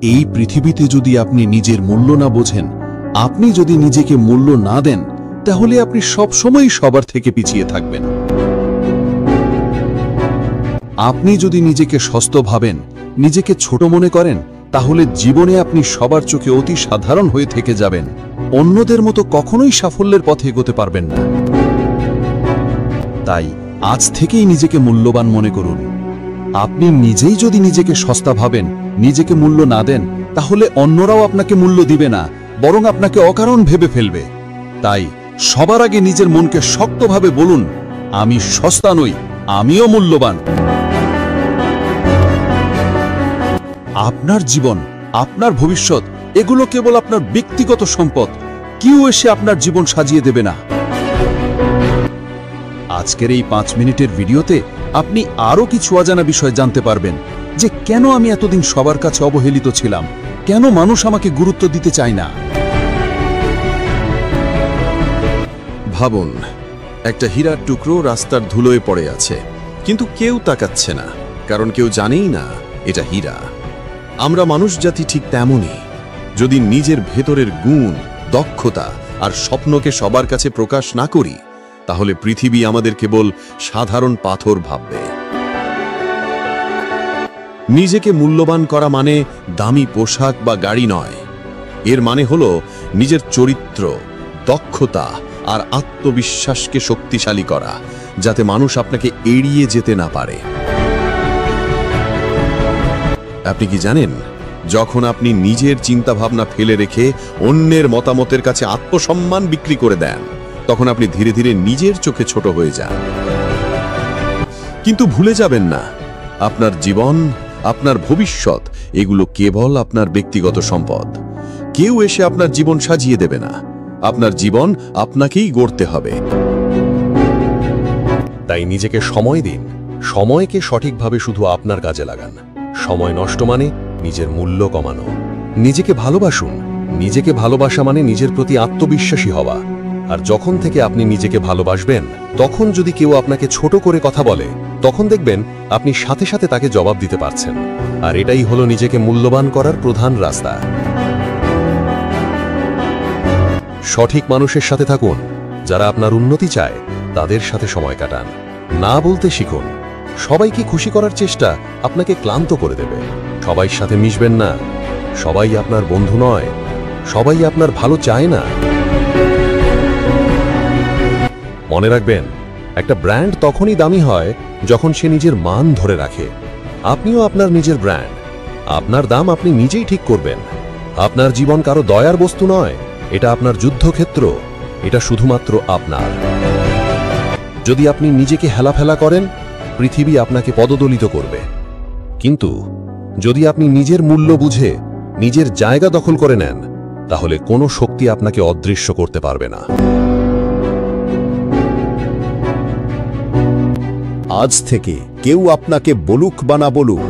এই পৃথিবীতে যদি আপনি নিজের মূল্য না বোঝেন, আপনি যদি নিজেকে মূল্য না দেন, তাহলে আপনি সবসময় সবার থেকে পিছিয়ে থাকবেন। আপনি যদি নিজেকে সস্তা ভাবেন, নিজেকে ছোট মনে করেন, তাহলে জীবনে আপনি সবার চোখে অতি সাধারণ হয়ে থেকে যাবেন। অন্যদের মতো কখনোই সাফল্যের পথে এগোতে পারবেন না। তাই আজ থেকেই নিজেকে মূল্যবান মনে করুন। আপনি নিজেই যদি নিজেকে সস্তা ভাবেন, নিজেকে মূল্য না দেন, তাহলে অন্যরাও আপনাকে মূল্য দিবে না, বরং আপনাকে অকারণ ভেবে ফেলবে। তাই সবার আগে নিজের মনকে শক্তভাবে বলুন, আমি সস্তা নই, আমিও মূল্যবান। আপনার জীবন, আপনার ভবিষ্যৎ, এগুলো কেবল আপনার ব্যক্তিগত সম্পদ। কেউ এসে আপনার জীবন সাজিয়ে দেবে না। আজকের এই 5 মিনিটের ভিডিওতে আপনি আরও কিছু অজানা বিষয় জানতে পারবেন, যে কেন আমি এতদিন সবার কাছে অবহেলিত ছিলাম, কেন মানুষ আমাকে গুরুত্ব দিতে চায় না। ভাবুন, একটা হীরার টুকরো রাস্তার ধুলোয় পড়ে আছে, কিন্তু কেউ তাকাচ্ছে না, কারণ কেউ জানেই না এটা হীরা। আমরা মানুষ জাতি ঠিক তেমনই। যদি নিজের ভেতরের গুণ, দক্ষতা আর স্বপ্নকে সবার কাছে প্রকাশ না করি, তাহলে পৃথিবী আমাদের কেবল সাধারণ পাথর ভাববে। নিজেকে মূল্যবান করা মানে দামি পোশাক বা গাড়ি নয়। এর মানে হলো নিজের চরিত্র, দক্ষতা আর আত্মবিশ্বাসকে শক্তিশালী করা, যাতে মানুষ আপনাকে এড়িয়ে যেতে না পারে। আপনি কি জানেন, যখন আপনি নিজের চিন্তাভাবনা ফেলে রেখে অন্যের মতামতের কাছে আত্মসম্মান বিক্রি করে দেন, তখন আপনি ধীরে ধীরে নিজের চোখে ছোট হয়ে যান। কিন্তু ভুলে যাবেন না, আপনার জীবন, আপনার ভবিষ্যৎ, এগুলো কেবল আপনার ব্যক্তিগত সম্পদ। কেউ এসে আপনার জীবন সাজিয়ে দেবে না। আপনার জীবন আপনাকেই গড়তে হবে। তাই নিজেকে সময় দিন। সময়কে সঠিকভাবে শুধু আপনার কাজে লাগান। সময় নষ্ট মানে নিজের মূল্য কমানো। নিজেকে ভালোবাসুন। নিজেকে ভালোবাসা মানে নিজের প্রতি আত্মবিশ্বাসী হওয়া। আর যখন থেকে আপনি নিজেকে ভালোবাসবেন, তখন যদি কেউ আপনাকে ছোট করে কথা বলে, তখন দেখবেন আপনি সাথে সাথে তাকে জবাব দিতে পারছেন। আর এটাই হলো নিজেকে মূল্যবান করার প্রধান রাস্তা। সঠিক মানুষের সাথে থাকুন। যারা আপনার উন্নতি চায়, তাদের সাথে সময় কাটান। না বলতে শিখুন। সবাইকে খুশি করার চেষ্টা আপনাকে ক্লান্ত করে দেবে। সবাই সাথে মিশবেন না। সবাই আপনার বন্ধু নয়। সবাই আপনার ভালো চায় না। মনে রাখবেন, একটা ব্র্যান্ড তখনই দামি হয় যখন সে নিজের মান ধরে রাখে। আপনিও আপনার নিজের ব্র্যান্ড। আপনার দাম আপনি নিজেই ঠিক করবেন। আপনার জীবন কারো দয়ার বস্তু নয়, এটা আপনার যুদ্ধক্ষেত্র। এটা শুধুমাত্র আপনার। যদি আপনি নিজেকে হেলাফেলা করেন, পৃথিবী আপনাকে পদদলিত করবে। কিন্তু যদি আপনি নিজের মূল্য বুঝে নিজের জায়গা দখল করে নেন, তাহলে কোনো শক্তি আপনাকে অদৃশ্য করতে পারবে না। আজ থেকে কেউ আপনাকে বলুক বা না বলুক,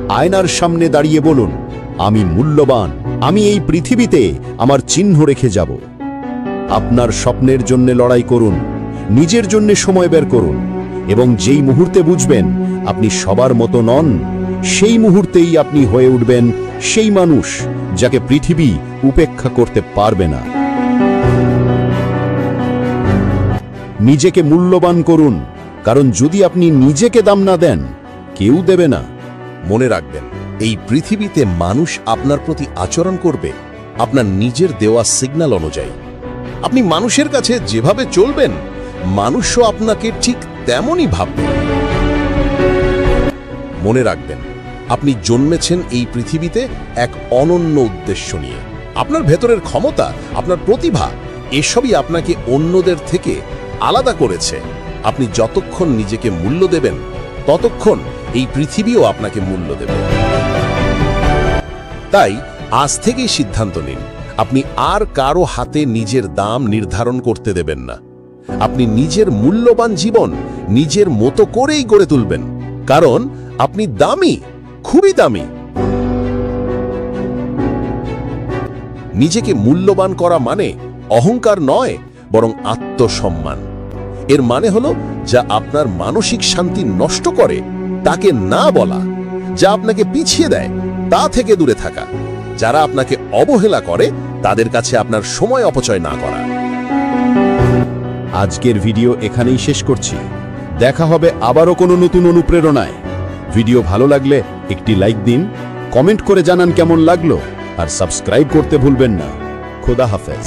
আয়নার সামনে দাঁড়িয়ে বলুন, আমি মূল্যবান, আমি এই পৃথিবীতে আমার চিহ্ন রেখে যাব। আপনার স্বপ্নের জন্য লড়াই করুন, নিজের জন্য সময় বের করুন, এবং যেই মুহূর্তে বুঝবেন আপনি সবার মতো নন, সেই মুহূর্তেই আপনি হয়ে উঠবেন সেই মানুষ যাকে পৃথিবী উপেক্ষা করতে পারবে না। নিজেকে মূল্যবান করুন, কারণ যদি আপনি নিজেকে দাম না দেন, কেউ দেবে না। মনে রাখবেন, এই পৃথিবীতে মানুষ আপনার প্রতি আচরণ করবে আপনার নিজের দেওয়া সিগন্যাল অনুযায়ী। আপনি মানুষের কাছে যেভাবে চলবেন, মানুষও আপনাকে ঠিক তেমনই ভাববে। মনে রাখবেন, আপনি জন্মেছেন এই পৃথিবীতে এক অনন্য উদ্দেশ্য নিয়ে। আপনার ভেতরের ক্ষমতা, আপনার প্রতিভা, এসবই আপনাকে অন্যদের থেকে আলাদা করেছে। আপনি যতক্ষণ নিজেকে মূল্য দেবেন, ততক্ষণ এই পৃথিবীও আপনাকে মূল্য দেবে। তাই আজ থেকেই সিদ্ধান্ত নিন, আপনি আর কারো হাতে নিজের দাম নির্ধারণ করতে দেবেন না। আপনি নিজের মূল্যবান জীবন নিজের মতো করেই গড়ে তুলবেন, কারণ আপনি দামি, খুবই দামি। নিজেকে মূল্যবান করা মানে অহংকার নয়, বরং আত্মসম্মান। এর মানে হলো, যা আপনার মানসিক শান্তি নষ্ট করে তাকে না বলা, যা আপনাকে পিছিয়ে দেয় তা থেকে দূরে থাকা, যারা আপনাকে অবহেলা করে তাদের কাছে আপনার সময় অপচয় না করা। আজকের ভিডিও এখানেই শেষ করছি। দেখা হবে আবারও কোনো নতুন অনুপ্রেরণায়। ভিডিও ভালো লাগলে একটি লাইক দিন, কমেন্ট করে জানান কেমন লাগলো, আর সাবস্ক্রাইব করতে ভুলবেন না। খোদা হাফেজ।